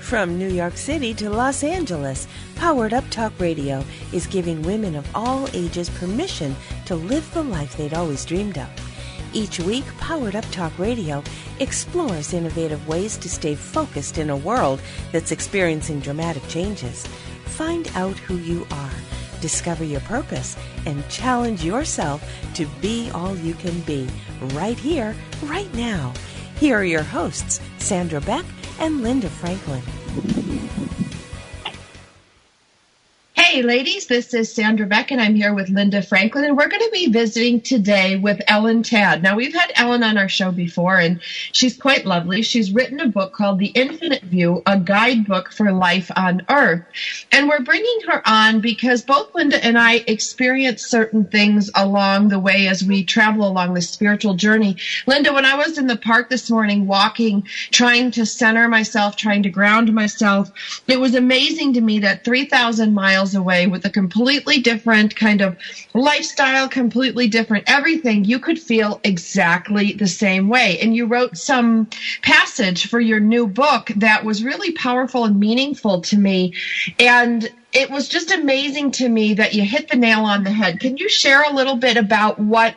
From New York City to Los Angeles, Powered Up Talk Radio is giving women of all ages permission to live the life they'd always dreamed of. Each week, Powered Up Talk Radio explores innovative ways to stay focused in a world that's experiencing dramatic changes. Find out who you are, discover your purpose, and challenge yourself to be all you can be, right here, right now. Here are your hosts, Sandra Beck and Linda Franklin. Hey ladies, this is Sandra Beck and I'm here with Linda Franklin, and we're going to be visiting today with Ellen Tad. Now, we've had Ellen on our show before and she's quite lovely. She's written a book called The Infinite View, a guidebook for life on Earth. And we're bringing her on because both Linda and I experience certain things along the way as we travel along this spiritual journey. Linda, when I was in the park this morning walking, trying to center myself, trying to ground myself, it was amazing to me that 3,000 miles away with a completely different kind of lifestyle, completely different everything, you could feel exactly the same way. And you wrote some passage for your new book that was really powerful and meaningful to me. And it was just amazing to me that you hit the nail on the head. Can you share a little bit about what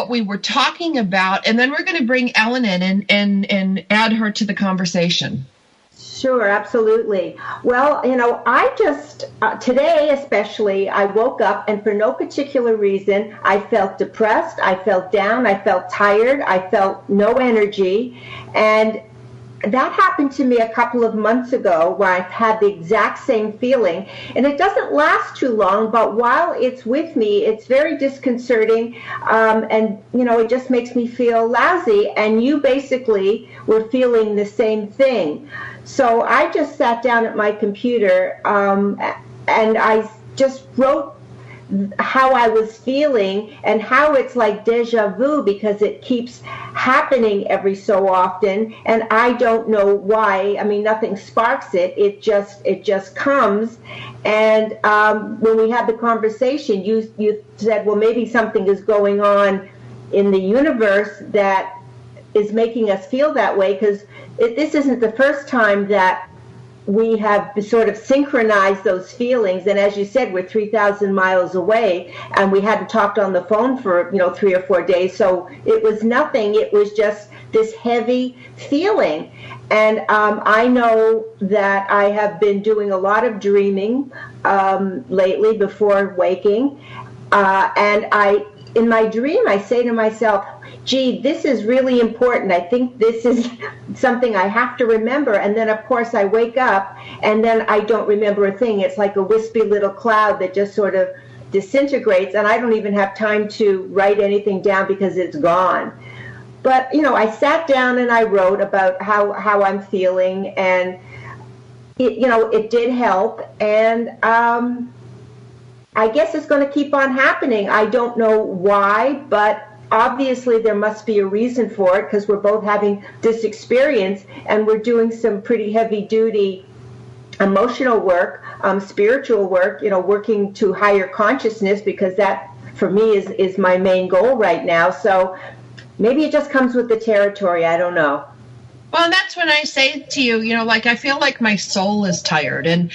we were talking about? And then we're going to bring Ellen in and add her to the conversation. Sure, absolutely. Well, I just, today especially, I woke up and for no particular reason, I felt depressed, I felt down, I felt tired, I felt no energy. And that happened to me a couple of months ago where I've had the exact same feeling. And it doesn't last too long, but while it's with me, it's very disconcerting. And it just makes me feel lousy. And you basically were feeling the same thing. So I just sat down at my computer and I just wrote how I was feeling and how it's like deja vu because it keeps happening every so often and I don't know why. I mean, nothing sparks it. It just comes. And when we had the conversation, you said, well, maybe something is going on in the universe that is making us feel that way, because this isn't the first time that we have sort of synchronized those feelings. And as you said, we're 3,000 miles away and we hadn't talked on the phone for 3 or 4 days. So it was nothing. It was just this heavy feeling. And I know that I have been doing a lot of dreaming lately before waking. And in my dream, I say to myself, gee, this is really important. I think this is something I have to remember. And then, of course, I wake up and then I don't remember a thing. It's like a wispy little cloud that just sort of disintegrates. And I don't even have time to write anything down because it's gone. But, I sat down and I wrote about how I'm feeling. And, it did help. And I guess it's going to keep on happening. I don't know why, but obviously there must be a reason for it because we're both having this experience and we're doing some pretty heavy-duty emotional work, spiritual work, working to higher consciousness, because that, for me, is my main goal right now. So maybe it just comes with the territory. I don't know. Well, that's when I say to you, I feel like my soul is tired and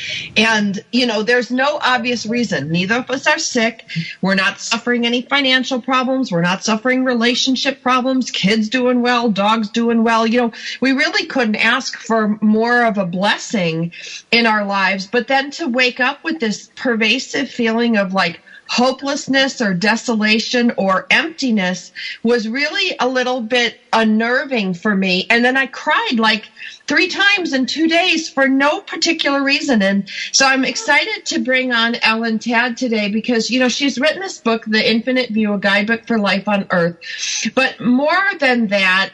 there's no obvious reason. Neither of us are sick. We're not suffering any financial problems. We're not suffering relationship problems. Kids doing well, dogs doing well. We really couldn't ask for more of a blessing in our lives. But then to wake up with this pervasive feeling of like hopelessness or desolation or emptiness was really a little bit unnerving for me. And then I cried like 3 times in 2 days for no particular reason. And so I'm excited to bring on Ellen Tad today because, she's written this book, The Infinite View, a guidebook for life on Earth. But more than that,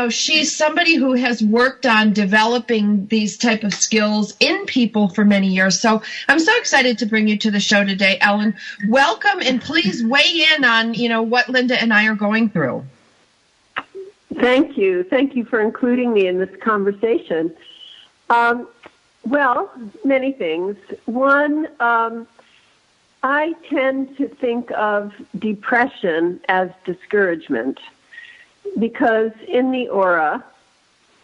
she's somebody who has worked on developing these type of skills in people for many years. So I'm so excited to bring you to the show today, Ellen. Welcome, and please weigh in on, what Linda and I are going through. Thank you. Thank you for including me in this conversation. Well, many things. One, I tend to think of depression as discouragement because in the aura,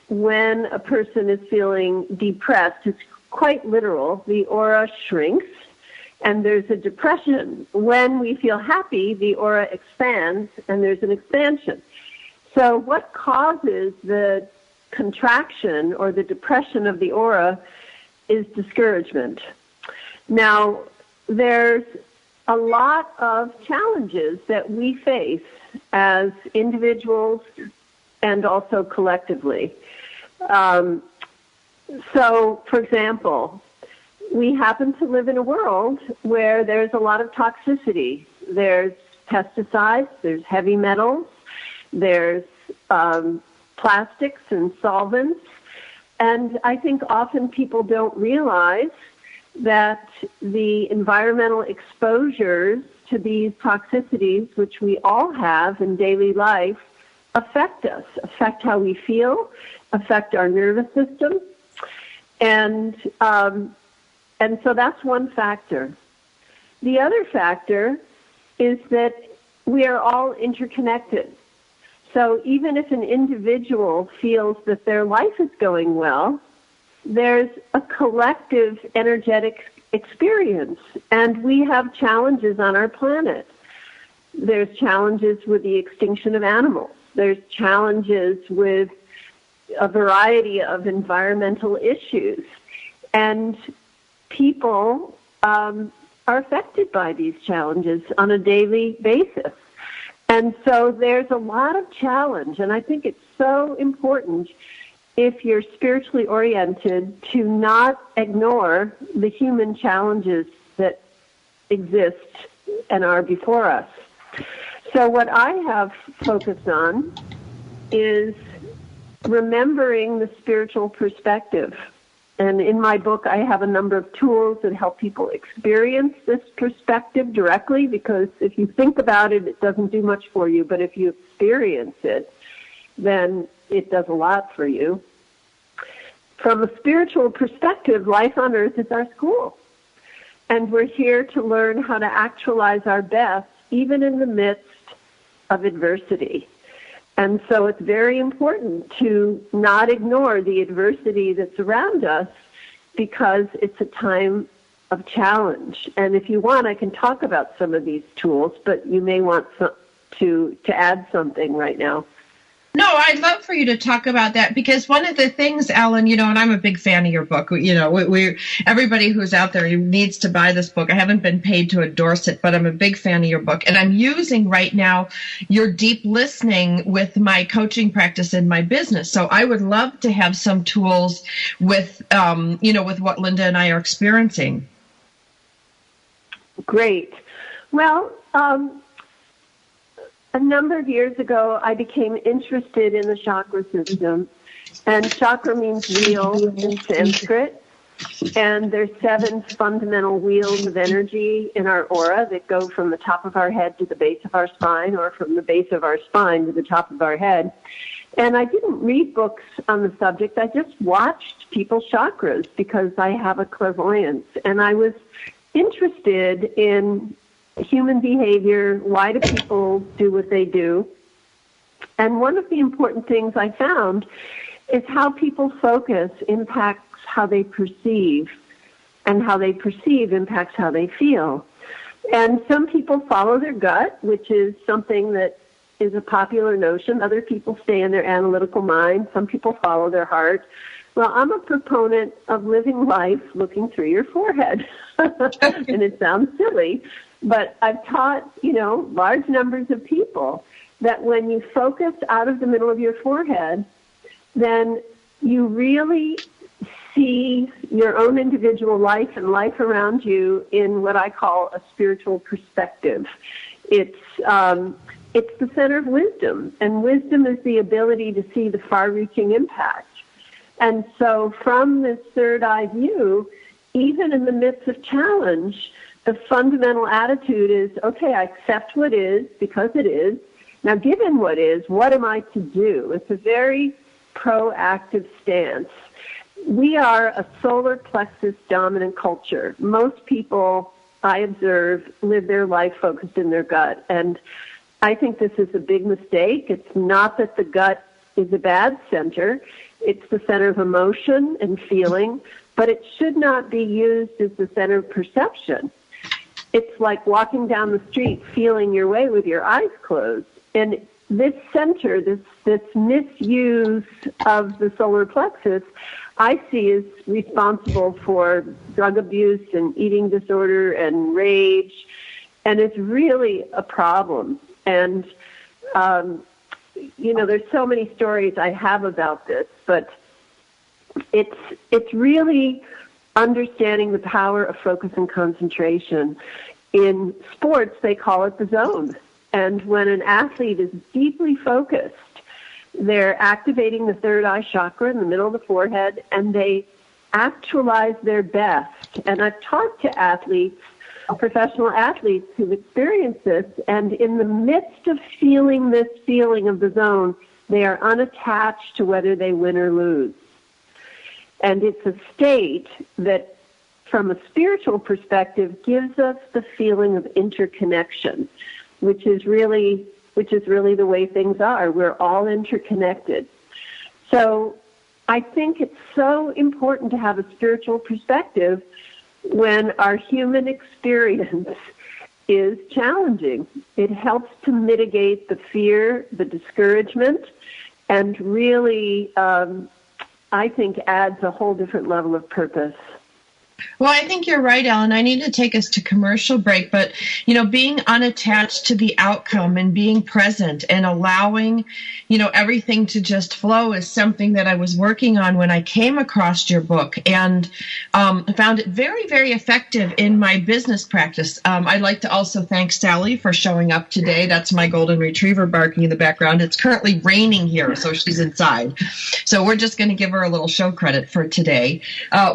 when a person is feeling depressed, it's quite literal. The aura shrinks, and there's a depression. When we feel happy, the aura expands, and there's an expansion. So what causes the contraction or the depression of the aura is discouragement. Now, there's a lot of challenges that we face as individuals and also collectively. So, for example, we happen to live in a world where there's a lot of toxicity. There's pesticides, there's heavy metals, there's plastics and solvents. And I think often people don't realize that the environmental exposures to these toxicities, which we all have in daily life, affect us, affect how we feel, affect our nervous system. And so that's one factor. The other factor is that we are all interconnected. So even if an individual feels that their life is going well, there's a collective energetic experience, and we have challenges on our planet. There's challenges with the extinction of animals. There's challenges with a variety of environmental issues, and people are affected by these challenges on a daily basis. And so there's a lot of challenge, and I think it's so important, if you're spiritually oriented, to not ignore the human challenges that exist and are before us. So what I have focused on is remembering the spiritual perspective. And in my book, I have a number of tools that help people experience this perspective directly, because if you think about it, it doesn't do much for you. But if you experience it, then it does a lot for you. From a spiritual perspective, life on earth is our school. And we're here to learn how to actualize our best, even in the midst of adversity. And so it's very important to not ignore the adversity that's around us, because it's a time of challenge. And if you want, I can talk about some of these tools, but you may want to add something right now. No, I'd love for you to talk about that, because one of the things, Ellen, and I'm a big fan of your book. We everybody who's out there needs to buy this book. I haven't been paid to endorse it, but I'm a big fan of your book. And I'm using right now your deep listening with my coaching practice in my business. So I would love to have some tools with, with what Linda and I are experiencing. Great. Well, a number of years ago, I became interested in the chakra system, and chakra means wheel in Sanskrit, and there's 7 fundamental wheels of energy in our aura that go from the top of our head to the base of our spine, or from the base of our spine to the top of our head. And I didn't read books on the subject. I just watched people's chakras because I have a clairvoyance, and I was interested in human behavior. Why do people do what they do? And one of the important things I found is how people focus impacts how they perceive, and how they perceive impacts how they feel. And some people follow their gut, which is something that is a popular notion. Other people stay in their analytical mind. Some people follow their heart. Well, I'm a proponent of living life looking through your forehead. And it sounds silly, but I've taught, large numbers of people that when you focus out of the middle of your forehead, then you really see your own individual life and life around you in what I call a spiritual perspective. It's the center of wisdom, and wisdom is the ability to see the far-reaching impact. And so from this third eye view, even in the midst of challenge, the fundamental attitude is, okay, I accept what is because it is. Now, given what is, what am I to do? It's a very proactive stance. We are a solar plexus dominant culture. Most people, I observe, live their life focused in their gut. And I think this is a big mistake. It's not that the gut is a bad center. It's the center of emotion and feeling, but it should not be used as the center of perception. It's like walking down the street feeling your way with your eyes closed. And this center, this misuse of the solar plexus, I see is responsible for drug abuse and eating disorder and rage, and it's really a problem. And, there's so many stories I have about this, but it's really understanding the power of focus and concentration. In sports, they call it the zone. And when an athlete is deeply focused, they're activating the third eye chakra in the middle of the forehead, and they actualize their best. And I've talked to athletes, professional athletes who've experienced this, and in the midst of feeling this feeling of the zone, they are unattached to whether they win or lose. And it's a state that, from a spiritual perspective, gives us the feeling of interconnection, which is really the way things are. We're all interconnected. So I think it's so important to have a spiritual perspective when our human experience is challenging. It helps to mitigate the fear, the discouragement, and really, I think, adds a whole different level of purpose. Well, I think you're right, Ellen. I need to take us to commercial break, but, being unattached to the outcome and being present and allowing, everything to just flow is something that I was working on when I came across your book, and found it very, very effective in my business practice. I'd like to also thank Sally for showing up today. That's my golden retriever barking in the background. It's currently raining here, so she's inside. So we're just going to give her a little show credit for today.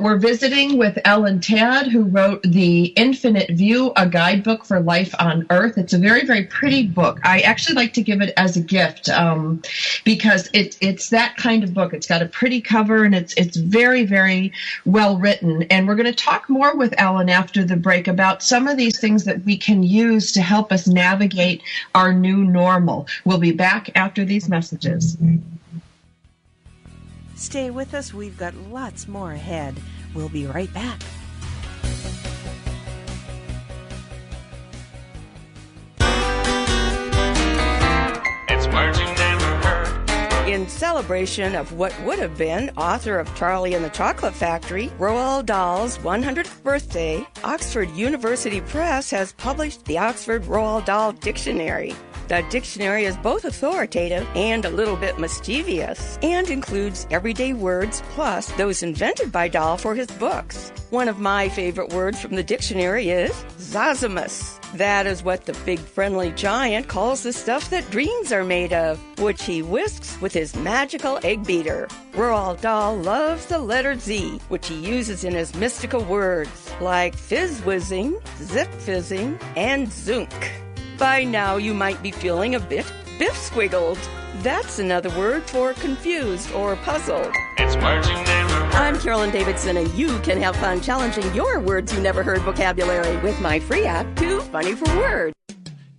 We're visiting with Ellen Tad, who wrote The Infinite View, a guidebook for life on Earth. It's a very, very pretty book. I actually like to give it as a gift because it's that kind of book. It's got a pretty cover, and it's very, very well written. And we're going to talk more with Ellen after the break about some of these things that we can use to help us navigate our new normal. We'll be back after these messages. Stay with us. We've got lots more ahead. We'll be right back. It's words you never heard. In celebration of what would have been author of Charlie and the Chocolate Factory, Roald Dahl's 100th birthday, Oxford University Press has published the Oxford Roald Dahl Dictionary. The dictionary is both authoritative and a little bit mischievous, and includes everyday words plus those invented by Dahl for his books. One of my favorite words from the dictionary is zosimus. That is what the big friendly giant calls the stuff that dreams are made of, which he whisks with his magical egg beater. Roald Dahl loves the letter Z, which he uses in his mystical words, like fizz-whizzing, zip-fizzing, and zunk. By now, you might be feeling a bit biff-squiggled. That's another word for confused or puzzled. It's words you never heard. I'm Carolyn Davidson, and you can have fun challenging your words you never heard vocabulary with my free app, Too Funny for Words.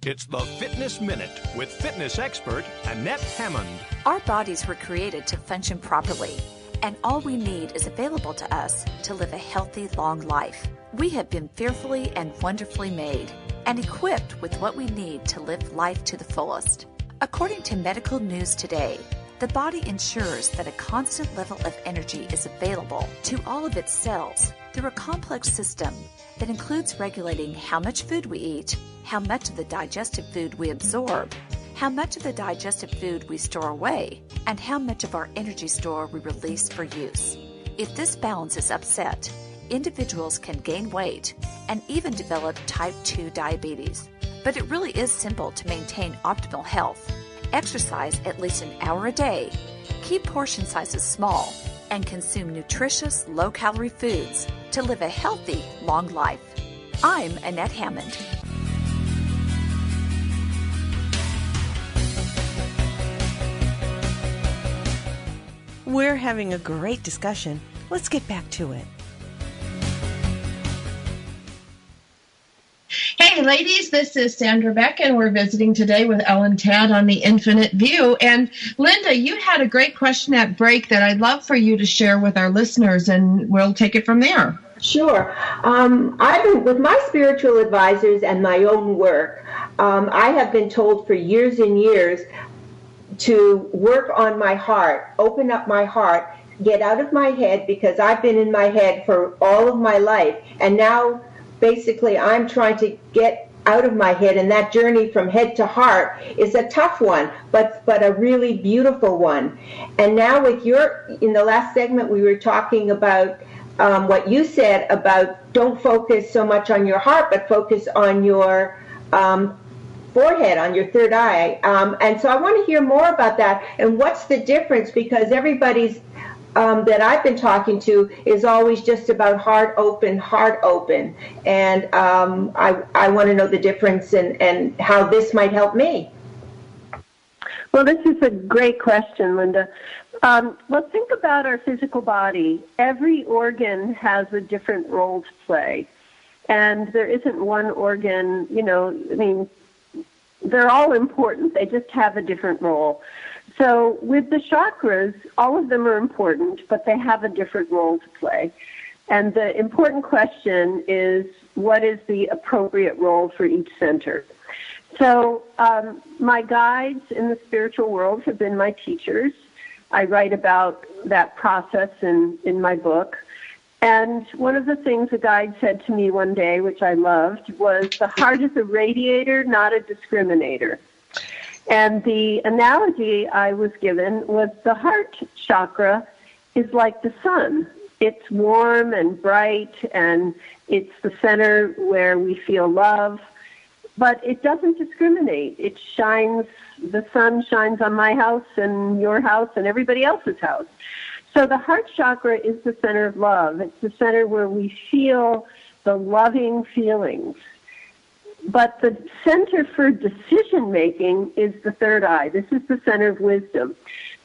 It's the Fitness Minute with fitness expert Annette Hammond. Our bodies were created to function properly, and all we need is available to us to live a healthy, long life. We have been fearfully and wonderfully made and equipped with what we need to live life to the fullest. According to Medical News Today, the body ensures that a constant level of energy is available to all of its cells through a complex system that includes regulating how much food we eat, how much of the digestive food we absorb, how much of the digestive food we store away, and how much of our energy store we release for use. If this balance is upset, individuals can gain weight and even develop type 2 diabetes. But it really is simple to maintain optimal health. Exercise at least an hour a day, keep portion sizes small, and consume nutritious, low-calorie foods to live a healthy, long life. I'm Annette Hammond. We're having a great discussion. Let's get back to it. Hey, ladies, this is Sandra Beck, and we're visiting today with Ellen Tad on The Infinite View. And Linda, you had a great question at break that I'd love for you to share with our listeners, and we'll take it from there. Sure. I've been with my spiritual advisors and my own work. I have been told for years and years to work on my heart, open up my heart, get out of my head, because I've been in my head for all of my life. And now, basically, I'm trying to get out of my head, and that journey from head to heart is a tough one, but a really beautiful one. And now in the last segment, we were talking about what you said about don't focus so much on your heart, but focus on your forehead, on your third eye. And so I want to hear more about that and what's the difference, because everybody's that I've been talking to is always just about heart open. And I want to know the difference and how this might help me. Well, this is a great question, Linda. Well, think about our physical body. Every organ has a different role to play. And there isn't one organ, they're all important. They just have a different role. So with the chakras, all of them are important, but they have a different role to play. And the important question is, what is the appropriate role for each center? So my guides in the spiritual world have been my teachers. I write about that process in my book. And one of the things a guide said to me one day, which I loved, was the heart is a radiator, not a discriminator. And the analogy I was given was the heart chakra is like the sun. It's warm and bright, and it's the center where we feel love, but it doesn't discriminate. It shines, the sun shines on my house and your house and everybody else's house. So the heart chakra is the center of love. It's the center where we feel the loving feelings. But the center for decision-making is the third eye. This is the center of wisdom.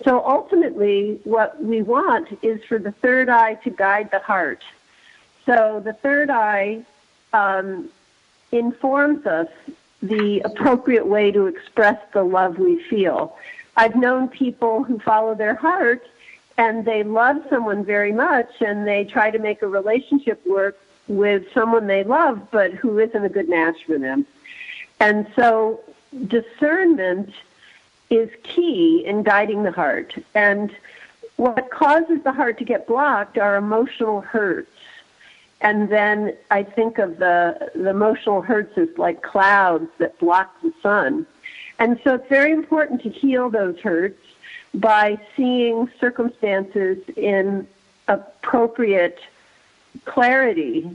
So ultimately, what we want is for the third eye to guide the heart. So the third eye informs us the appropriate way to express the love we feel. I've known people who follow their heart, and they love someone very much, and they try to make a relationship work with someone they love, but who isn't a good match for them. And so discernment is key in guiding the heart. And what causes the heart to get blocked are emotional hurts. And then I think of the emotional hurts as like clouds that block the sun. And so it's very important to heal those hurts by seeing circumstances in appropriate clarity.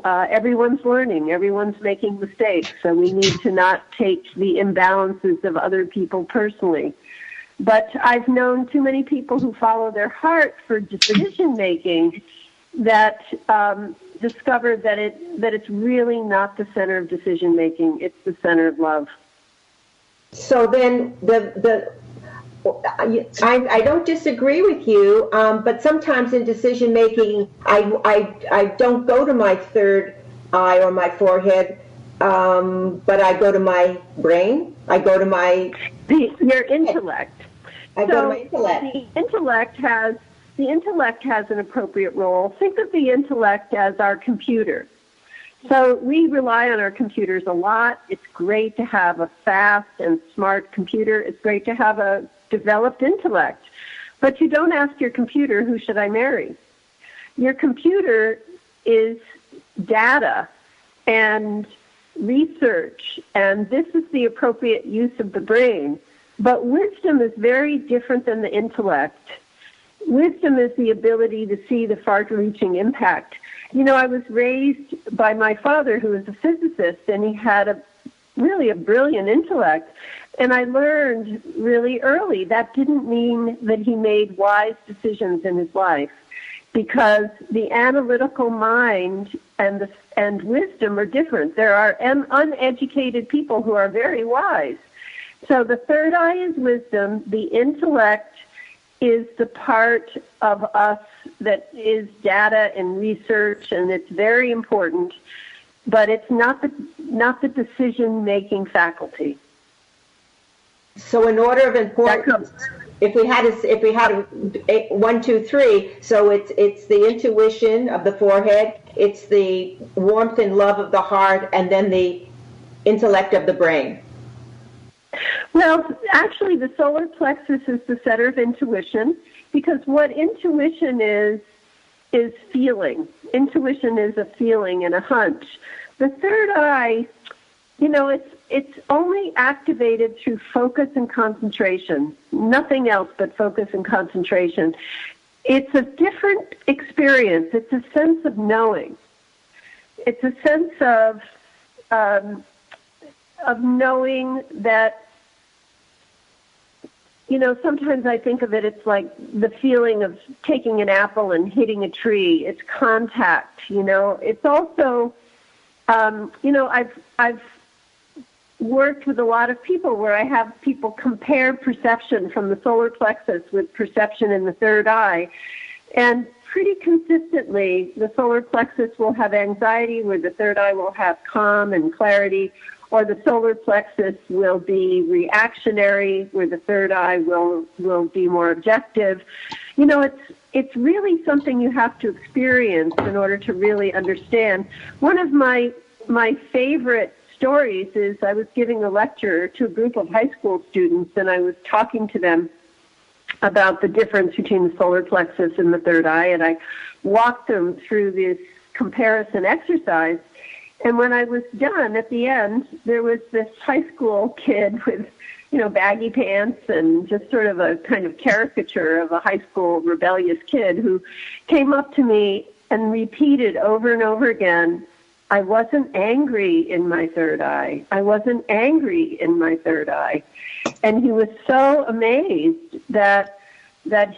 Everyone's learning, everyone's making mistakes, so we need to not take the imbalances of other people personally. But I've known too many people who follow their heart for decision making that discover that it's really not the center of decision making, it's the center of love. So then I don't disagree with you, but sometimes in decision making, I don't go to my third eye or my forehead, but I go to my brain. I go to your intellect. I go to my intellect. The intellect has an appropriate role. Think of the intellect as our computer. So we rely on our computers a lot. It's great to have a fast and smart computer. It's great to have a developed intellect. But you don't ask your computer, who should I marry? Your computer is data and research, and this is the appropriate use of the brain. But wisdom is very different than the intellect. Wisdom is the ability to see the far-reaching impact. I was raised by my father, who was a physicist, and he had really a brilliant intellect. And I learned really early that didn't mean that he made wise decisions in his life, because the analytical mind and wisdom are different. There are uneducated people who are very wise. So the third eye is wisdom. The intellect is the part of us that is data and research, and it's very important. but it's not the decision-making faculty. So in order of importance, if we had a 1, 2, 3, so it's the intuition of the forehead, it's the warmth and love of the heart, and then the intellect of the brain. Well, actually, the solar plexus is the center of intuition, because what intuition is feeling. Intuition is a feeling and a hunch. The third eye, it's only activated through focus and concentration. Nothing else but focus and concentration. It's a different experience. It's a sense of knowing. It's a sense of knowing that, sometimes I think of it's like the feeling of taking an apple and hitting a tree. It's contact, It's also, I've worked with a lot of people where I have people compare perception from the solar plexus with perception in the third eye. And pretty consistently, the solar plexus will have anxiety where the third eye will have calm and clarity, or the solar plexus will be reactionary where the third eye will be more objective. It's really something you have to experience in order to really understand. One of my favorite stories is I was giving a lecture to a group of high school students, and I was talking to them about the difference between the solar plexus and the third eye, and I walked them through this comparison exercise. And when I was done, at the end, there was this high school kid with, baggy pants and just sort of a kind of caricature of a high school rebellious kid who came up to me and repeated over and over again, I wasn't angry in my third eye. I wasn't angry in my third eye. And he was so amazed that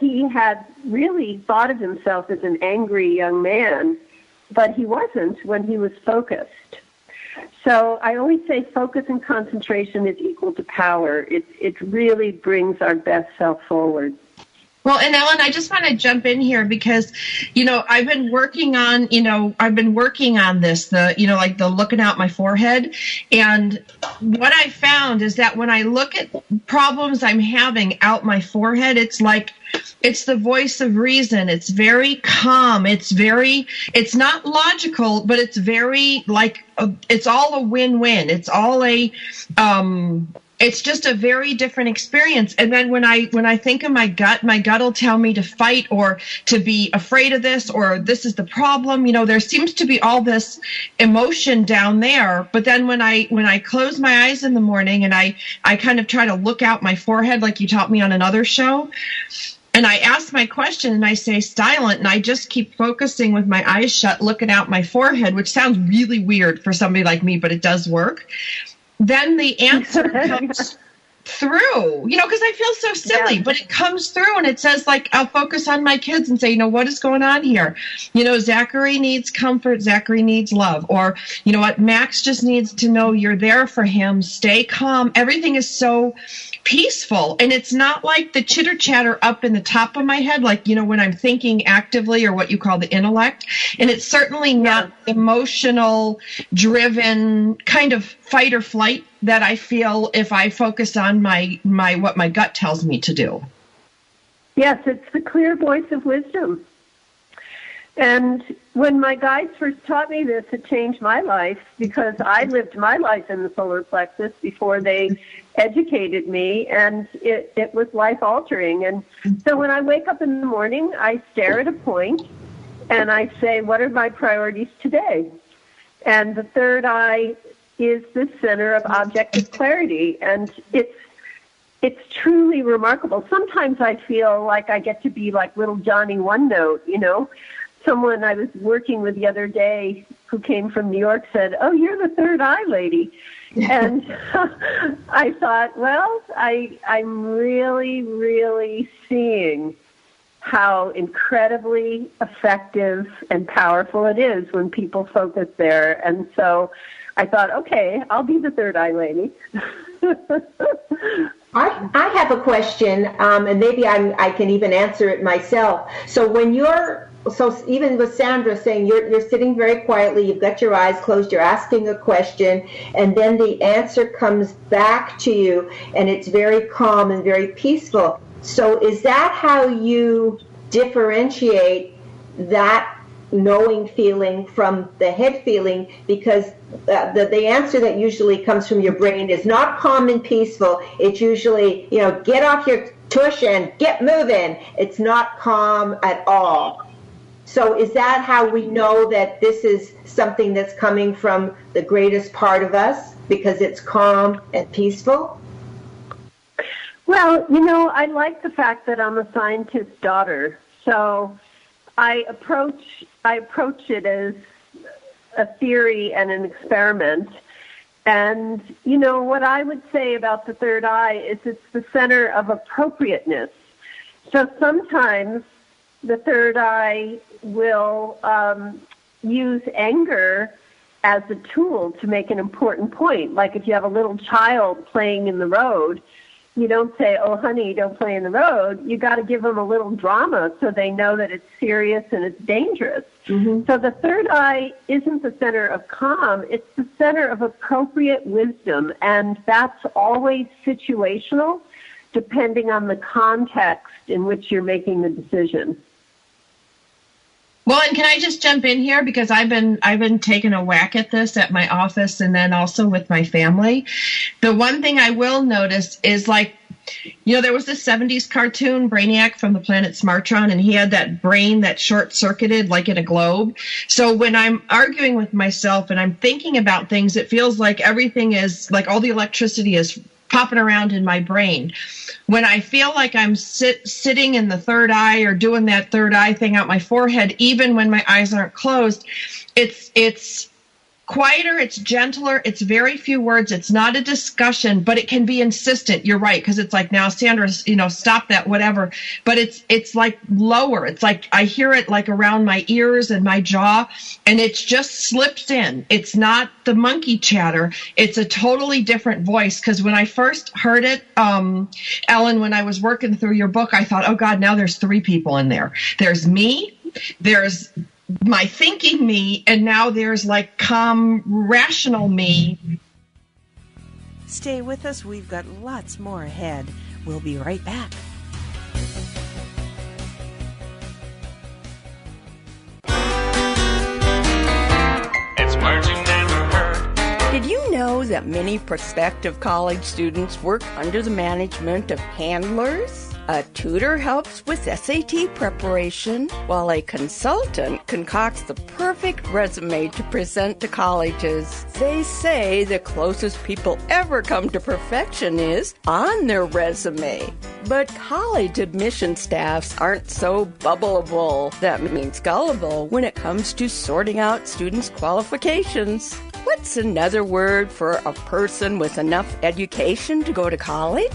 he had really thought of himself as an angry young man, but he wasn't when he was focused. So I always say focus and concentration is equal to power. It really brings our best self forward. Well, and Ellen, I just want to jump in here because, I've been working on this, like the looking out my forehead. And what I found is that when I look at problems I'm having out my forehead, it's like, it's the voice of reason. It's very calm. It's not logical, but it's very it's all a win-win. It's all it's just a very different experience. And then when I think of my gut will tell me to fight or to be afraid of this or this is the problem. There seems to be all this emotion down there. But then when I close my eyes in the morning and I kind of try to look out my forehead like you taught me on another show, and I ask my question and I say silent and I just keep focusing with my eyes shut, looking out my forehead, which sounds really weird for somebody like me, but it does work. Then the answer comes through, because I feel so silly, but it comes through and it says, I'll focus on my kids and say, what is going on here? Zachary needs comfort. Zachary needs love. Or, what, Max just needs to know you're there for him. Stay calm. Everything is so peaceful. And it's not like the chitter chatter up in the top of my head, when I'm thinking actively or what you call the intellect. And it's certainly not emotional driven kind of fight or flight that I feel if I focus on my what my gut tells me to do. Yes, it's the clear voice of wisdom. And when my guides first taught me this, it changed my life because I lived my life in the solar plexus before they educated me, and it was life-altering. And so when I wake up in the morning, I stare at a point, and I say, what are my priorities today? And the third eye is the center of objective clarity, and it's truly remarkable. Sometimes I feel like I get to be like little Johnny One Note, Someone I was working with the other day who came from New York said, oh, you're the third eye lady. And I thought, well, I'm really, really seeing how incredibly effective and powerful it is when people focus there. And so I thought, okay, I'll be the third eye lady. I have a question, and maybe I can even answer it myself. So when you're so even with Sandra saying you're sitting very quietly, you've got your eyes closed, you're asking a question, and then the answer comes back to you, and it's very calm and very peaceful. So is that how you differentiate that knowing feeling from the head feeling? Because the answer that usually comes from your brain is not calm and peaceful. It's usually, get off your tush and get moving. It's not calm at all. So is that how we know that this is something that's coming from the greatest part of us, because it's calm and peaceful? Well, I like the fact that I'm a scientist's daughter. So I approach it as a theory and an experiment. And, what I would say about the third eye is it's the center of appropriateness. So sometimes the third eye will use anger as a tool to make an important point. Like if you have a little child playing in the road, you don't say, "Oh, honey, don't play in the road." You got to give them a little drama so they know that it's serious and it's dangerous. Mm-hmm. So the third eye isn't the center of calm. It's the center of appropriate wisdom, and that's always situational, depending on the context in which you're making the decision. Well, and can I just jump in here, because I've been taking a whack at this at my office and then also with my family. The one thing I will notice is, there was this 70s cartoon, Brainiac from the planet Smartron, and he had that brain that short-circuited like in a globe. So when I'm arguing with myself and I'm thinking about things, it feels like everything is, like all the electricity is popping around in my brain. When I feel like I'm sitting in the third eye or doing that third eye thing out my forehead, even when my eyes aren't closed, it's quieter, it's gentler, it's very few words, it's not a discussion, but it can be insistent. You're right, because it's like, now Sandra, stop that, whatever. But it's like lower. It's like I hear it like around my ears and my jaw, and it's just slipped in. It's not the monkey chatter. It's a totally different voice. Because when I first heard it, Ellen, when I was working through your book, I thought, oh God, now there's three people in there. There's me, there's my thinking me, and now there's like calm, rational me. Stay with us. We've got lots more ahead. We'll be right back. It's words you never heard. Did you know that many prospective college students work under the management of handlers? A tutor helps with SAT preparation, while a consultant concocts the perfect resume to present to colleges. They say the closest people ever come to perfection is on their resume. But college admission staffs aren't so bubbleable, that means gullible, when it comes to sorting out students' qualifications. What's another word for a person with enough education to go to college?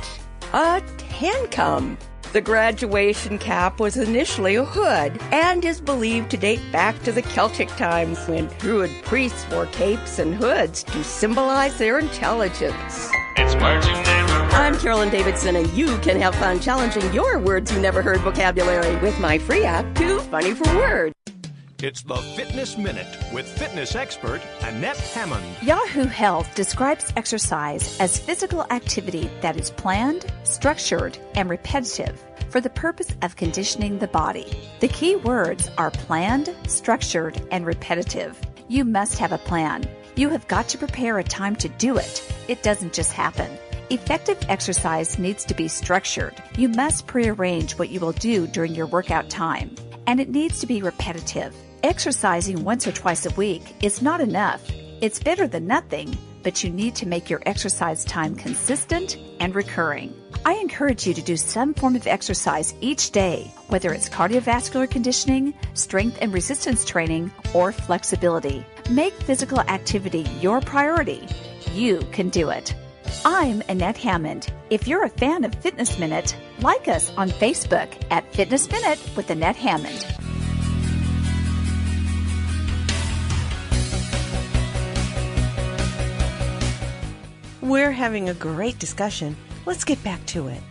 A tancum. The graduation cap was initially a hood and is believed to date back to the Celtic times, when Druid priests wore capes and hoods to symbolize their intelligence. It's words you never heard. I'm Carolyn Davidson, and you can have fun challenging your words you never heard vocabulary with my free app, Too Funny for Words. It's the Fitness Minute with fitness expert Annette Hammond. Yahoo Health describes exercise as physical activity that is planned, structured, and repetitive for the purpose of conditioning the body. The key words are planned, structured, and repetitive. You must have a plan. You have got to prepare a time to do it. It doesn't just happen. Effective exercise needs to be structured. You must prearrange what you will do during your workout time, and it needs to be repetitive. Exercising once or twice a week is not enough. It's better than nothing, but you need to make your exercise time consistent and recurring. I encourage you to do some form of exercise each day, whether it's cardiovascular conditioning, strength and resistance training, or flexibility. Make physical activity your priority. You can do it. I'm Annette Hammond. If you're a fan of Fitness Minute, like us on Facebook at Fitness Minute with Annette Hammond. We're having a great discussion. Let's get back to it.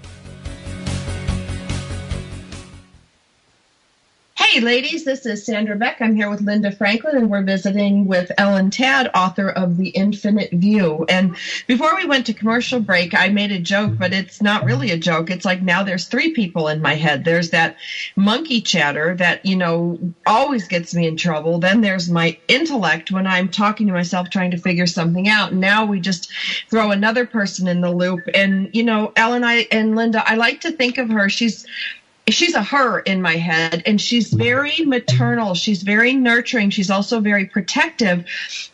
Hey, Hey, ladies, this is Sandra Beck. I'm here with Linda Franklin, and we're visiting with Ellen Tadd, author of The Infinite View. And before we went to commercial break, I made a joke, but it's not really a joke. It's like now there's three people in my head. There's that monkey chatter that, always gets me in trouble. Then there's my intellect when I'm talking to myself, trying to figure something out. And now we just throw another person in the loop. And, Ellen and Linda, I like to think of her. She's a her in my head, and she's very maternal. She's very nurturing. She's also very protective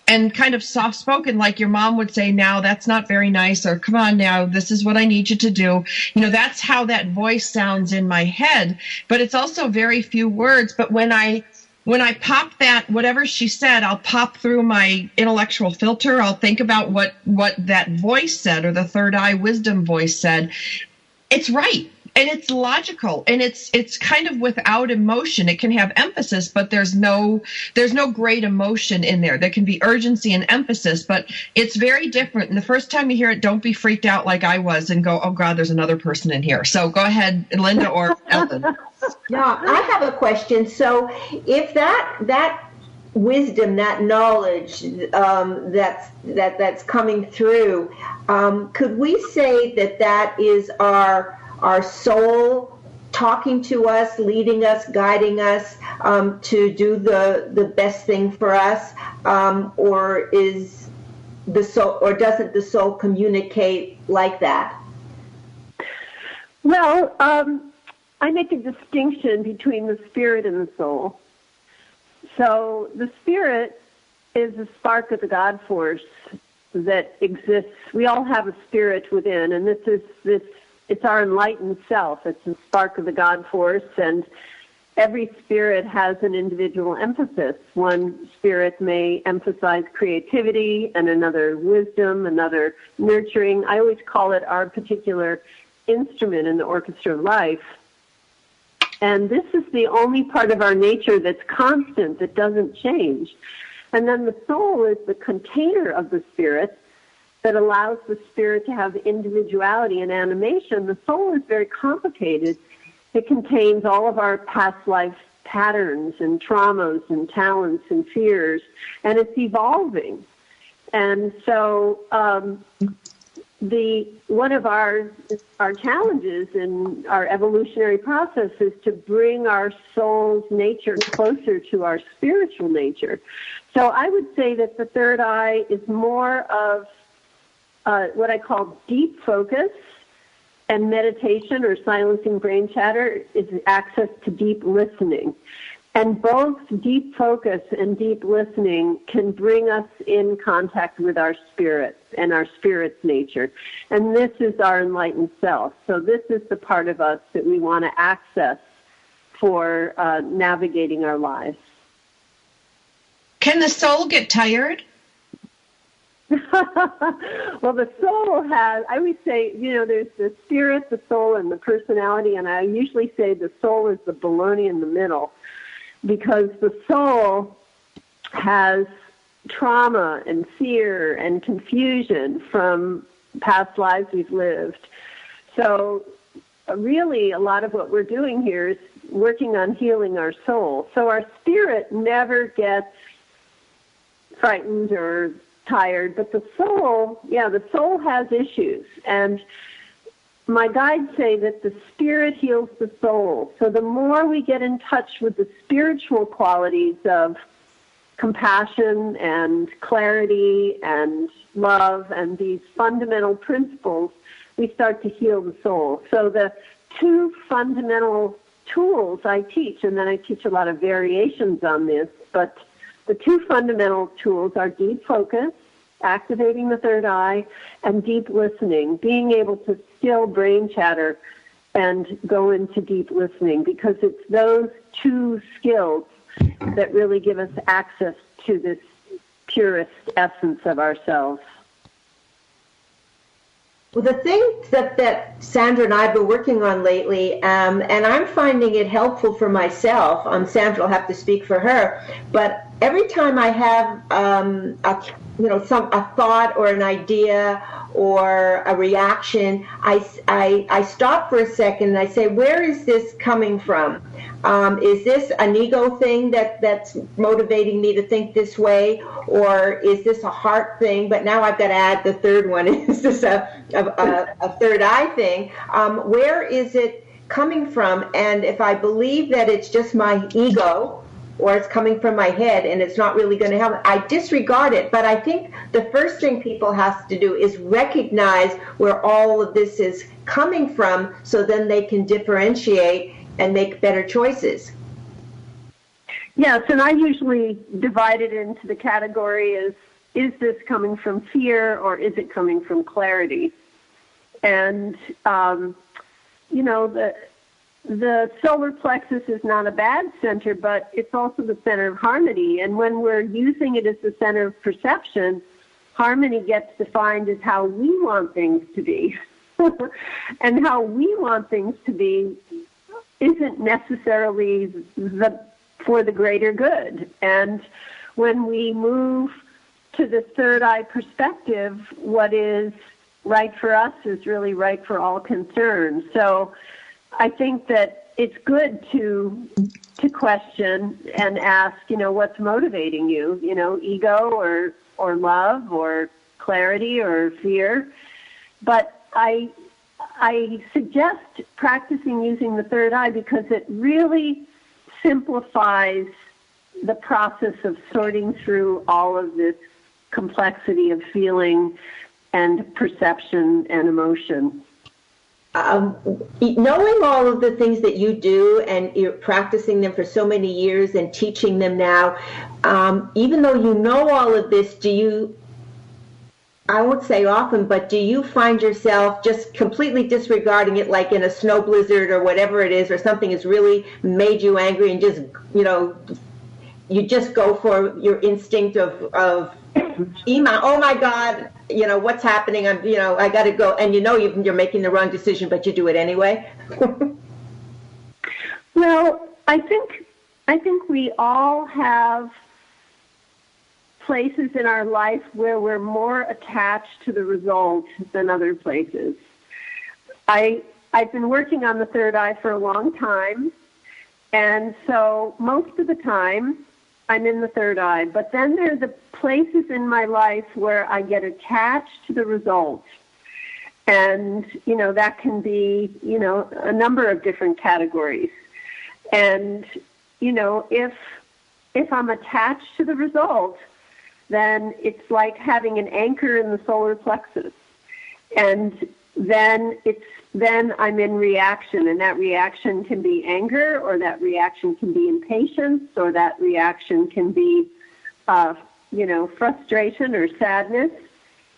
and kind of soft-spoken, like your mom would say, now that's not very nice, or come on now, this is what I need you to do. That's how that voice sounds in my head, but it's also very few words. But when I pop that, whatever she said, I'll pop through my intellectual filter. I'll think about what that voice said, or the third eye wisdom voice said. It's right. And it's logical, and it's kind of without emotion. It can have emphasis, but there's no great emotion in there. There can be urgency and emphasis, but it's very different. And the first time you hear it, don't be freaked out like I was and go, oh God, there's another person in here. So go ahead, Linda or Ellen. Yeah, I have a question. So if that wisdom, that knowledge that's coming through, could we say that is our soul talking to us, leading us, guiding us to do the best thing for us, or is the soul, or doesn't the soul communicate like that? Well, I make a distinction between the spirit and the soul. So the spirit is a spark of the God force that exists. We all have a spirit within, and it's our enlightened self. It's a spark of the God force, and every spirit has an individual emphasis. One spirit may emphasize creativity, and another wisdom, another nurturing. I always call it our particular instrument in the orchestra of life. And this is the only part of our nature that's constant, that doesn't change. And then the soul is the container of the spirit that allows the spirit to have individuality and animation. The soul is very complicated. It contains all of our past life patterns and traumas and talents and fears, and it's evolving. And so one of our challenges in our evolutionary process is to bring our soul's nature closer to our spiritual nature. So I would say that the third eye is more of what I call deep focus, and meditation or silencing brain chatter is access to deep listening. And both deep focus and deep listening can bring us in contact with our spirit and our spirit's nature. And this is our enlightened self. So this is the part of us that we want to access for navigating our lives. Can the soul get tired? Well, the soul has, I would say, there's the spirit, the soul, and the personality, and I usually say the soul is the baloney in the middle, because the soul has trauma and fear and confusion from past lives we've lived. So really, a lot of what we're doing here is working on healing our soul. So our spirit never gets frightened or tired, but the soul has issues. And my guides say that the spirit heals the soul. So the more we get in touch with the spiritual qualities of compassion and clarity and love and these fundamental principles, we start to heal the soul. So the two fundamental tools I teach, and then I teach a lot of variations on this, but the two fundamental tools are deep focus, activating the third eye, and deep listening, being able to still brain chatter and go into deep listening, because it's those two skills that really give us access to this purest essence of ourselves. Well, the thing that Sandra and I have been working on lately, and I'm finding it helpful for myself, Sandra will have to speak for her, but every time I have a thought or an idea or a reaction, I stop for a second and I say, where is this coming from? Is this an ego thing that's motivating me to think this way, or is this a heart thing? But now I've got to add the third one. Is this a third eye thing? Where is it coming from? And if I believe that it's just my ego, or it's coming from my head and it's not really going to help, I disregard it. But I think the first thing people have to do is recognize where all of this is coming from, so then they can differentiate and make better choices. Yes, and I usually divide it into the category is this coming from fear or is it coming from clarity? And, the solar plexus is not a bad center, but it's also the center of harmony. And when we're using it as the center of perception, harmony gets defined as how we want things to be. And how we want things to be isn't necessarily for the greater good. And when we move to the third eye perspective, what is right for us is really right for all concerned. So I think that it's good to question and ask, what's motivating you, ego or love or clarity or fear. But I suggest practicing using the third eye because it really simplifies the process of sorting through all of this complexity of feeling and perception and emotion. Knowing all of the things that you do, and you're practicing them for so many years and teaching them now, even though you know all of this, I won't say often, but do you find yourself just completely disregarding it, like in a snow blizzard or whatever it is, or something has really made you angry and just, you just go for your instinct of Ima, oh my God, what's happening? I got to go. And you're making the wrong decision, but you do it anyway. Well, I think we all have places in our life where we're more attached to the result than other places. I've been working on the third eye for a long time, and so most of the time I'm in the third eye. But then there are the places in my life where I get attached to the result. And, that can be, a number of different categories. And, if I'm attached to the result, then it's like having an anchor in the solar plexus. And then I'm in reaction, and that reaction can be anger, or that reaction can be impatience, or that reaction can be, frustration or sadness.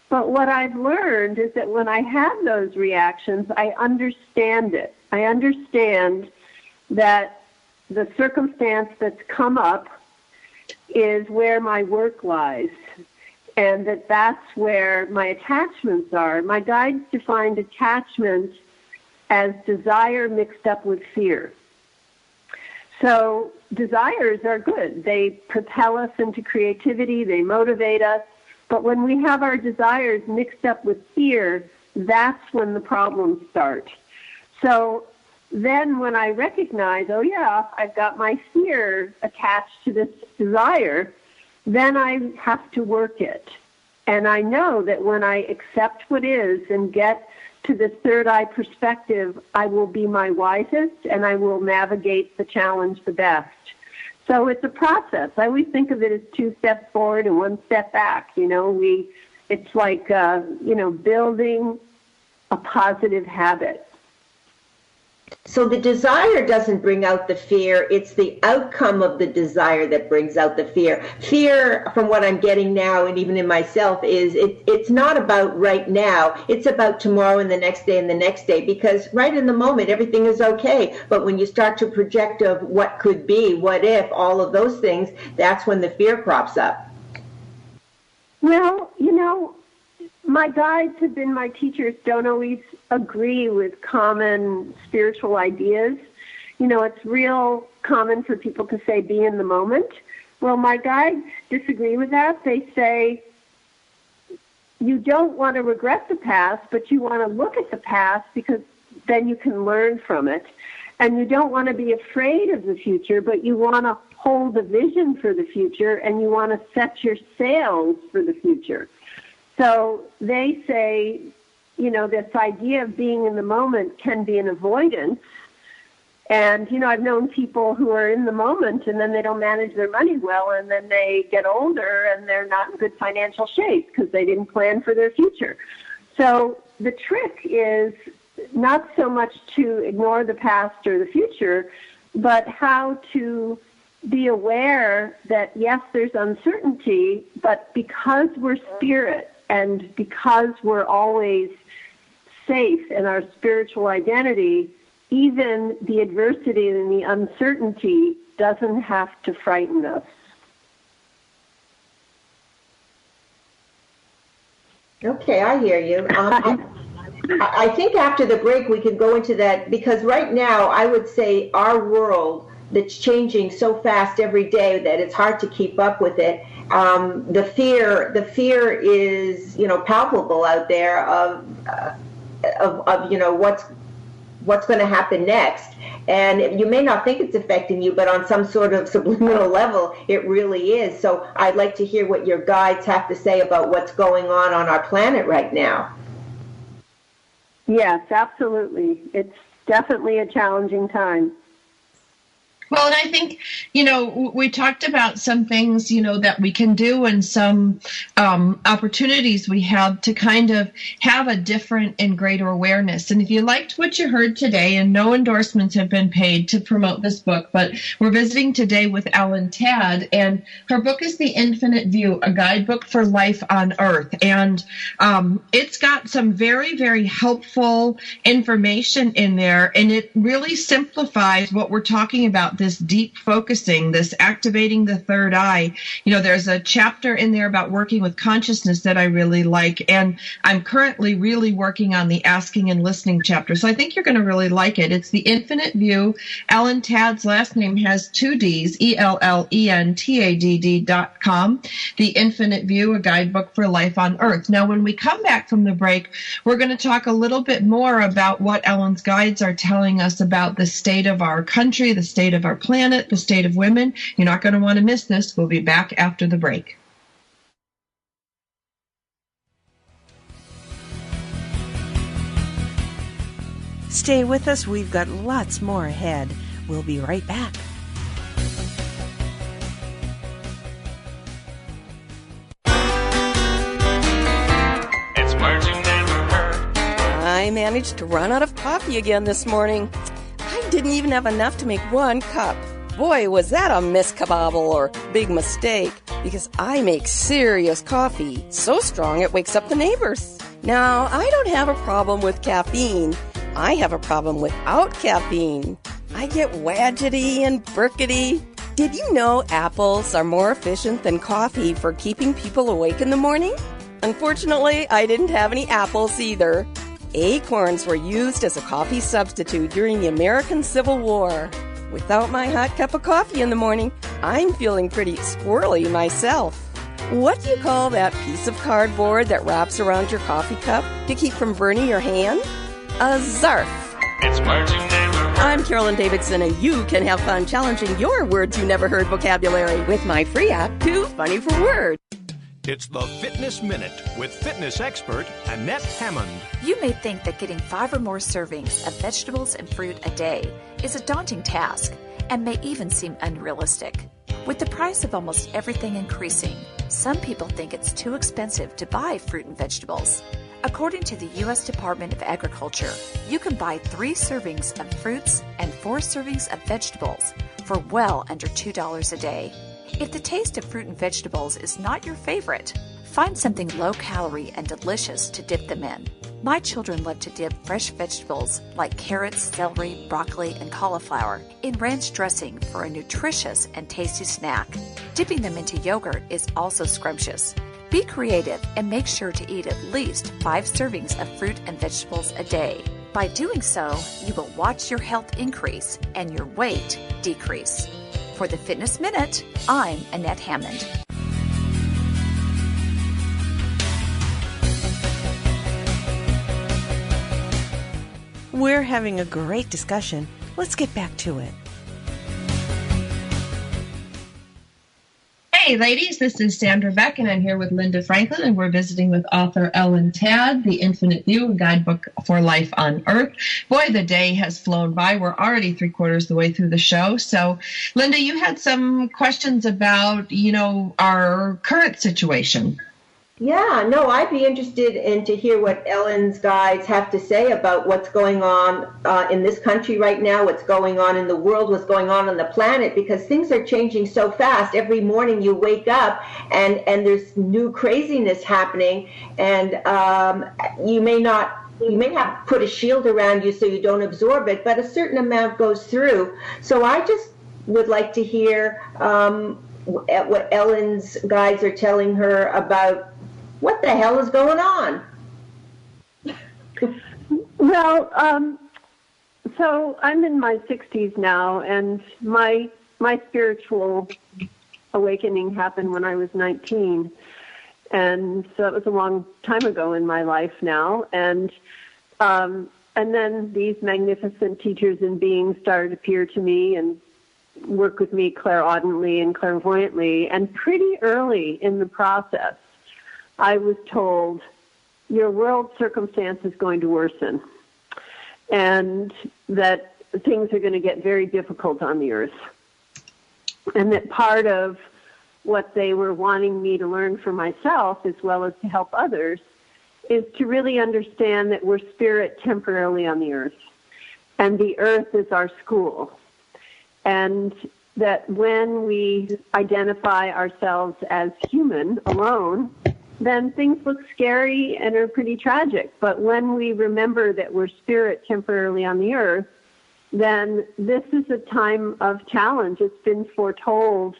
But what I've learned is that when I have those reactions, I understand it. I understand that the circumstance that's come up is where my work lies, and that's where my attachments are. My guides defined attachment as desire mixed up with fear. So desires are good. They propel us into creativity. They motivate us. But when we have our desires mixed up with fear, that's when the problems start. So then when I recognize, oh yeah, I've got my fear attached to this desire, then I have to work it. And I know that when I accept what is and get to the third eye perspective, I will be my wisest and I will navigate the challenge the best. So it's a process. I always think of it as 2 steps forward and 1 step back. It's like, building a positive habit. So the desire doesn't bring out the fear. It's the outcome of the desire that brings out the fear. Fear, from what I'm getting now, and even in myself, is it's not about right now. It's about tomorrow and the next day and the next day, because right in the moment, everything is okay. But when you start to project of what could be, what if, all of those things, that's when the fear crops up. Well, my guides have been my teachers, don't always agree with common spiritual ideas. It's real common for people to say, be in the moment. Well, my guides disagree with that. They say, you don't want to regret the past, but you want to look at the past because then you can learn from it. And you don't want to be afraid of the future, but you want to hold a vision for the future, and you want to set your sails for the future. So they say, this idea of being in the moment can be an avoidance. And, I've known people who are in the moment and then they don't manage their money well, and then they get older and they're not in good financial shape because they didn't plan for their future. So the trick is not so much to ignore the past or the future, but how to be aware that, yes, there's uncertainty, but because we're spirit and because we're always safe in our spiritual identity, even the adversity and the uncertainty doesn't have to frighten us. Okay, I hear you. I think after the break we can go into that, because right now I would say our world that's changing so fast every day that it's hard to keep up with it. The fear is, palpable out there of what's going to happen next. And you may not think it's affecting you, but on some sort of subliminal level, it really is. So I'd like to hear what your guides have to say about what's going on our planet right now. Yes, absolutely. It's definitely a challenging time. Well, and I think, we talked about some things, that we can do and some opportunities we have to kind of have a different and greater awareness. And if you liked what you heard today, and no endorsements have been paid to promote this book, but we're visiting today with Ellen Tadd, and her book is The Infinite View, a guidebook for life on Earth. And it's got some very, very helpful information in there, and it really simplifies what we're talking about, this deep focusing, this activating the third eye. There's a chapter in there about working with consciousness that I really like, and I'm currently really working on the asking and listening chapter, so I think you're going to really like it. It's The Infinite View. Ellen Tadd's last name has 2 Ds, ELLENTADD.com. The Infinite View, a guidebook for life on Earth. Now, when we come back from the break, we're going to talk a little bit more about what Ellen's guides are telling us about the state of our country, the state of our planet, the state of women. You're not going to want to miss this. We'll be back after the break. Stay with us. We've got lots more ahead. We'll be right back. It's words you never heard. I managed to run out of coffee again this morning. I didn't even have enough to make 1 cup. Boy, was that a miskabobble or big mistake, because I make serious coffee, so strong it wakes up the neighbors. Now, I don't have a problem with caffeine. I have a problem without caffeine. I get wadgety and burkety. Did you know apples are more efficient than coffee for keeping people awake in the morning? Unfortunately, I didn't have any apples either. Acorns were used as a coffee substitute during the American Civil War. Without my hot cup of coffee in the morning, I'm feeling pretty squirrely myself. What do you call that piece of cardboard that wraps around your coffee cup to keep from burning your hand? A zarf. It's words you never heard. I'm Carolyn Davidson, and you can have fun challenging your words you never heard vocabulary with my free app, Too Funny for Words. It's the Fitness Minute with fitness expert Annette Hammond. You may think that getting 5 or more servings of vegetables and fruit a day is a daunting task and may even seem unrealistic. With the price of almost everything increasing, some people think it's too expensive to buy fruit and vegetables. According to the U.S. Department of Agriculture, you can buy 3 servings of fruits and 4 servings of vegetables for well under $2 a day. If the taste of fruit and vegetables is not your favorite, find something low-calorie and delicious to dip them in. My children love to dip fresh vegetables like carrots, celery, broccoli, and cauliflower in ranch dressing for a nutritious and tasty snack. Dipping them into yogurt is also scrumptious. Be creative and make sure to eat at least 5 servings of fruit and vegetables a day. By doing so, you will watch your health increase and your weight decrease. For the Fitness Minute, I'm Annette Hammond. We're having a great discussion Let's get back to it. Hey ladies, this is Sandra Beck, and I'm here with Linda Franklin, and we're visiting with author Ellen Tadd, The Infinite View, a guidebook for life on Earth. Boy, the day has flown by. We're already 3/4 the way through the show. So, Linda, you had some questions about, our current situation. Yeah, no, I'd be interested in to hear what Ellen's guides have to say about what's going on in this country right now, what's going on in the world, what's going on the planet, because things are changing so fast. Every morning you wake up and there's new craziness happening, and you may have put a shield around you so you don't absorb it, but a certain amount goes through. So I just would like to hear what Ellen's guides are telling her about what the hell is going on? Well, so I'm in my 60s now, and my spiritual awakening happened when I was 19. And so that was a long time ago in my life now. And then these magnificent teachers and beings started to appear to me and work with me clairaudently and clairvoyantly. And pretty early in the process, I was told, your world circumstance is going to worsen, and that things are going to get very difficult on the earth. And that part of what they were wanting me to learn for myself, as well as to help others, is to really understand that we're spirit temporarily on the earth, and the earth is our school. And that when we identify ourselves as human alone, then things look scary and are pretty tragic. But when we remember that we're spirit temporarily on the earth, then this is a time of challenge. It's been foretold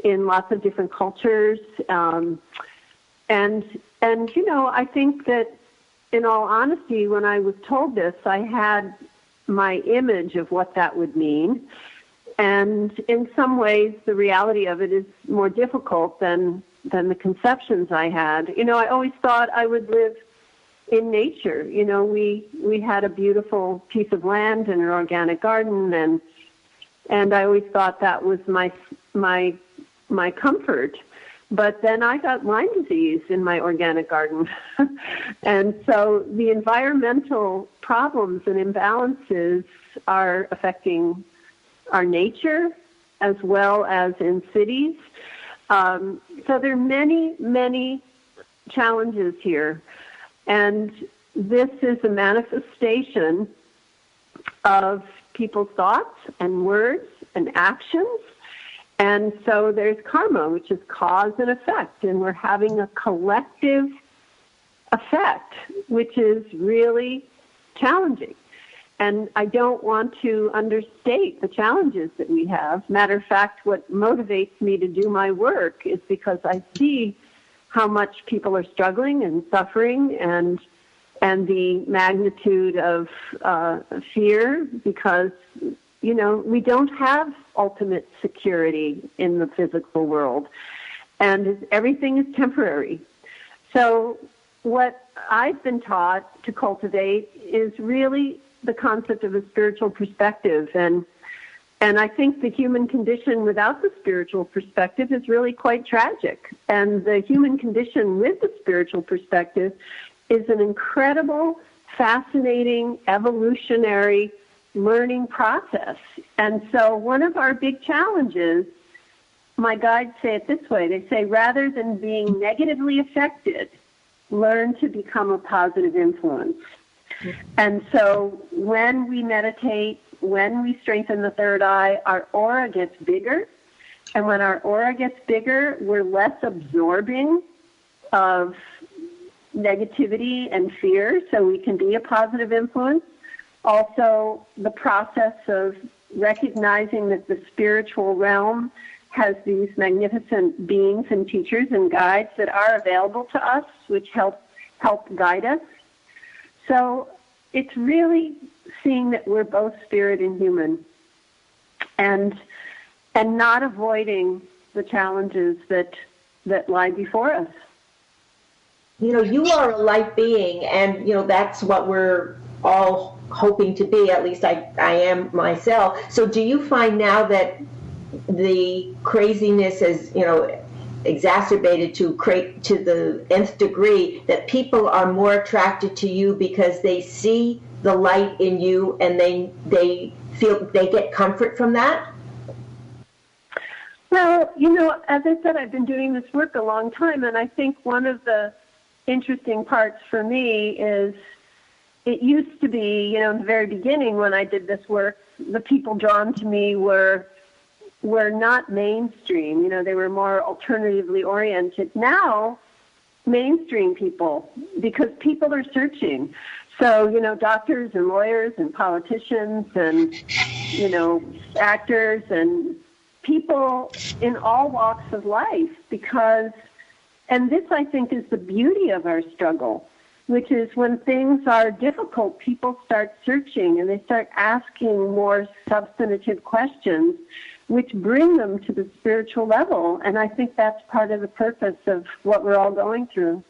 in lots of different cultures. And I think that, in all honesty, when I was told this, I had my image of what that would mean. And in some ways, the reality of it is more difficult than the conceptions I had. I always thought I would live in nature. We had a beautiful piece of land and an organic garden, and I always thought that was my comfort. But then I got Lyme disease in my organic garden. And so the environmental problems and imbalances are affecting our nature as well as in cities. So there are many, many challenges here. And this is a manifestation of people's thoughts and words and actions. And so there's karma, which is cause and effect. And we're having a collective effect, which is really challenging. And I don't want to understate the challenges that we have. Matter of fact, what motivates me to do my work is because I see how much people are struggling and suffering, and the magnitude of fear, because, we don't have ultimate security in the physical world, and everything is temporary. So what I've been taught to cultivate is really the concept of a spiritual perspective. And I think the human condition without the spiritual perspective is really quite tragic. And the human condition with the spiritual perspective is an incredible, fascinating, evolutionary learning process. And so one of our big challenges, my guides say it this way, they say, rather than being negatively affected, learn to become a positive influence. And so when we meditate, when we strengthen the third eye, our aura gets bigger. And when our aura gets bigger, we're less absorbing of negativity and fear, so we can be a positive influence. Also, the process of recognizing that the spiritual realm has these magnificent beings and teachers and guides that are available to us, which help guide us. So it's really seeing that we're both spirit and human, and not avoiding the challenges that lie before us. You are a light being, and that's what we're all hoping to be. At least I am myself. So do you find now that the craziness is, exacerbated to the nth degree, that people are more attracted to you because they see the light in you and they feel they get comfort from that? Well, as I said, I've been doing this work a long time, and I think one of the interesting parts for me is it used to be, in the very beginning when I did this work, the people drawn to me were not mainstream. They were more alternatively oriented. Now, mainstream people, because people are searching. So, doctors and lawyers and politicians and, actors and people in all walks of life, and this, I think, is the beauty of our struggle, which is when things are difficult, people start searching and they start asking more substantive questions, which bring them to the spiritual level. And I think that's part of the purpose of what we're all going through.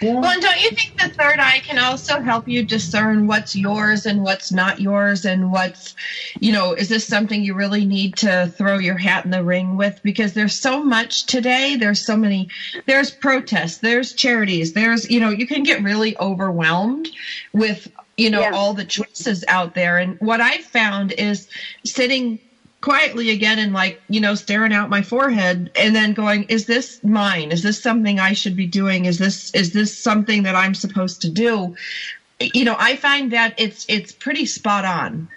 Well, and don't you think the third eye can also help you discern what's yours and what's not yours, and what's, is this something you really need to throw your hat in the ring with? Because there's so much today. There's protests, there's charities, there's, you can get really overwhelmed with, all the choices out there. And what I found is sitting quietly again and staring out my forehead and then going, is this mine? Is this something I should be doing? Is this something that I'm supposed to do? I find that it's pretty spot on.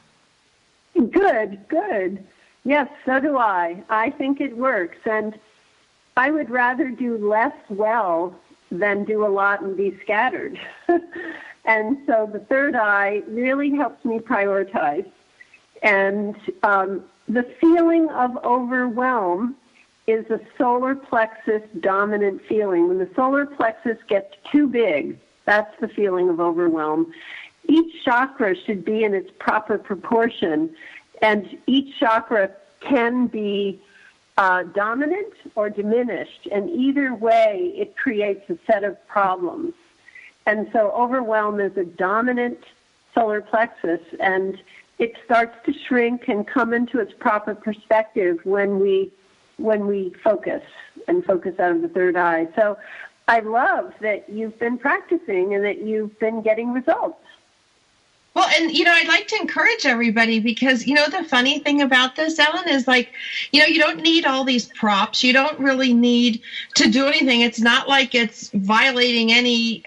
Good. Yes, so do I. I think it works. And I would rather do less well than do a lot and be scattered. And so the third eye really helps me prioritize. And the feeling of overwhelm is a solar plexus dominant feeling. When the solar plexus gets too big, that's the feeling of overwhelm. Each chakra should be in its proper proportion, and each chakra can be dominant or diminished, and either way it creates a set of problems. And so overwhelm is a dominant solar plexus, and it starts to shrink and come into its proper perspective when we focus out of the third eye. So I love that you've been practicing and that you've been getting results. Well, and, I'd like to encourage everybody because, the funny thing about this, Ellen, is you don't need all these props. You don't really need to do anything. It's not like it's violating any,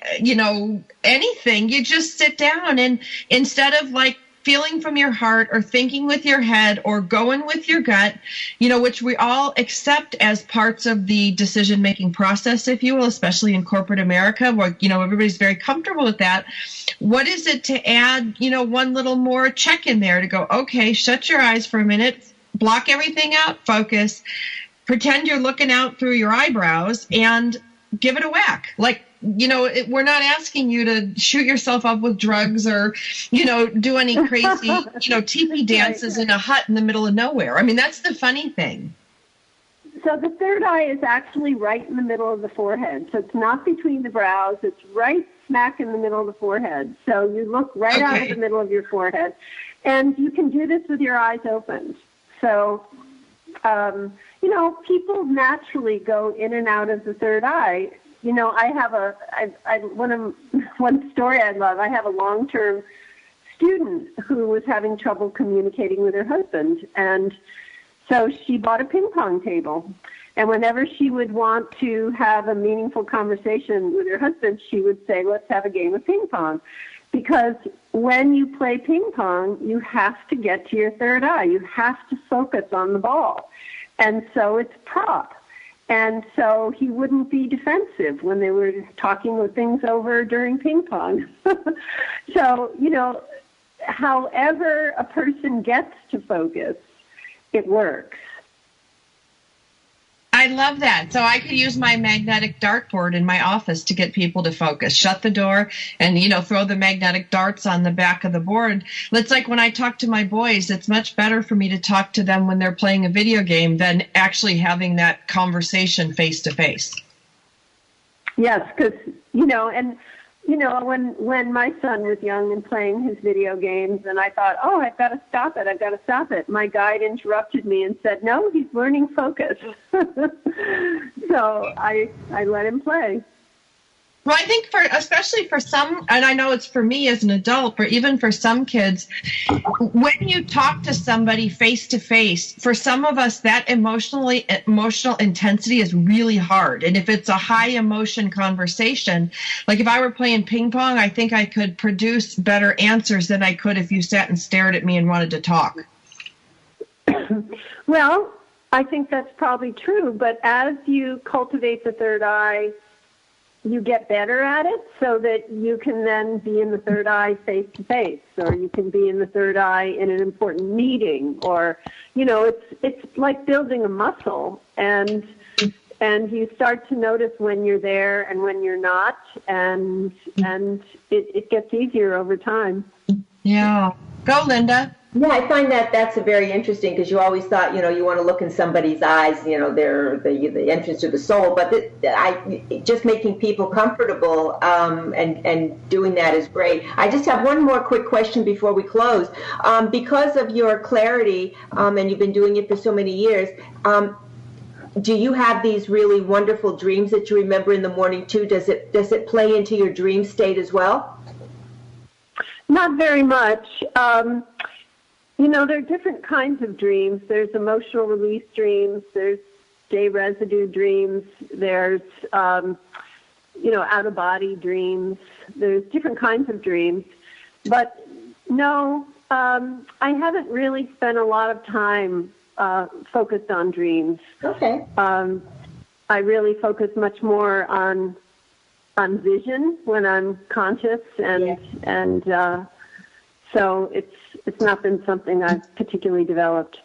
anything. You just sit down and instead of feeling from your heart or thinking with your head or going with your gut, which we all accept as parts of the decision-making process, if you will, especially in corporate America, where, everybody's very comfortable with that. What is it to add, one little more check in there to go, okay, shut your eyes for a minute, block everything out, focus, pretend you're looking out through your eyebrows and give it a whack. We're not asking you to shoot yourself up with drugs or, do any crazy, teepee dances in a hut in the middle of nowhere. I mean, that's the funny thing. So the third eye is actually right in the middle of the forehead. So it's not between the brows. It's right smack in the middle of the forehead. So you look right out of the middle of your forehead. And you can do this with your eyes open. So, people naturally go in and out of the third eye. I have one story I love. I have a long-term student who was having trouble communicating with her husband, and so she bought a ping pong table. And whenever she would want to have a meaningful conversation with her husband, she would say, let's have a game of ping pong. Because when you play ping pong, you have to get to your third eye. You have to focus on the ball. And so it's prop. And so he wouldn't be defensive when they were talking things over during ping pong. So, however a person gets to focus, it works. I love that. So I could use my magnetic dartboard in my office to get people to focus. Shut the door and, throw the magnetic darts on the back of the board. It's like when I talk to my boys, it's much better for me to talk to them when they're playing a video game than actually having that conversation face to face. Yes, because, and You know, when my son was young and playing his video games, and I thought, oh, I've got to stop it. My guide interrupted me and said, no, he's learning focus. So I let him play. Well, I think especially for some, and I know it's for me as an adult, but even for some kids, when you talk to somebody face to face, for some of us, that emotional intensity is really hard. And if it's a high emotion conversation, like if I were playing ping pong, I think I could produce better answers than I could if you sat and stared at me and wanted to talk. Well, I think that's probably true. But as you cultivate the third eye, you get better at it so that you can then be in the third eye face to face, or you can be in the third eye in an important meeting, or, you know, it's like building a muscle, and you start to notice when you're there and when you're not, and it gets easier over time. Yeah. Go, Linda. Yeah, I find that's a very interesting, because you always thought, you know, you want to look in somebody's eyes, you know, they're the entrance to the soul. But just making people comfortable and doing that is great. I just have one more quick question before we close. Because of your clarity, and you've been doing it for so many years, do you have these really wonderful dreams that you remember in the morning too? Does it play into your dream state as well? Not very much. You know, there are different kinds of dreams. There's emotional release dreams. There's day residue dreams. There's, you know, out-of-body dreams. There's different kinds of dreams. But, no, I haven't really spent a lot of time focused on dreams. Okay. I really focus much more on vision when I'm conscious, and so it's not been something I've particularly developed.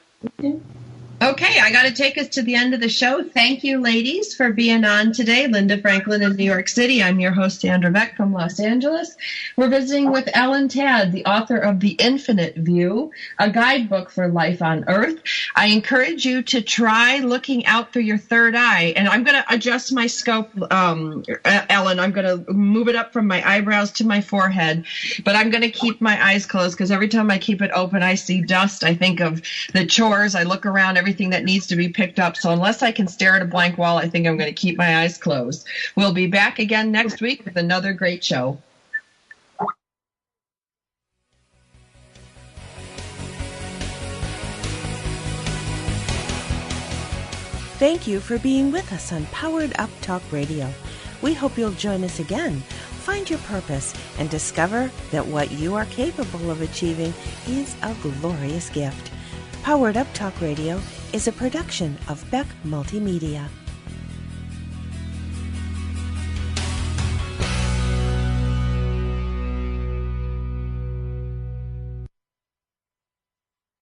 Okay, I got to take us to the end of the show. Thank you, ladies, for being on today. Linda Franklin in New York City. I'm your host, Sandra Beck from Los Angeles. We're visiting with Ellen Tadd, the author of The Infinite View, a guidebook for life on Earth. I encourage you to try looking out through your third eye. And I'm going to adjust my scope, Ellen. I'm going to move it up from my eyebrows to my forehead. But I'm going to keep my eyes closed, because every time I keep it open, I see dust. I think of the chores. I look around, everything that needs to be picked up. So unless I can stare at a blank wall, I think I'm going to keep my eyes closed. We'll be back again next week with another great show. Thank you for being with us on Powered Up Talk Radio. We hope you'll join us again. Find your purpose and discover that what you are capable of achieving is a glorious gift. Powered Up Talk Radio is a production of Beck Multimedia.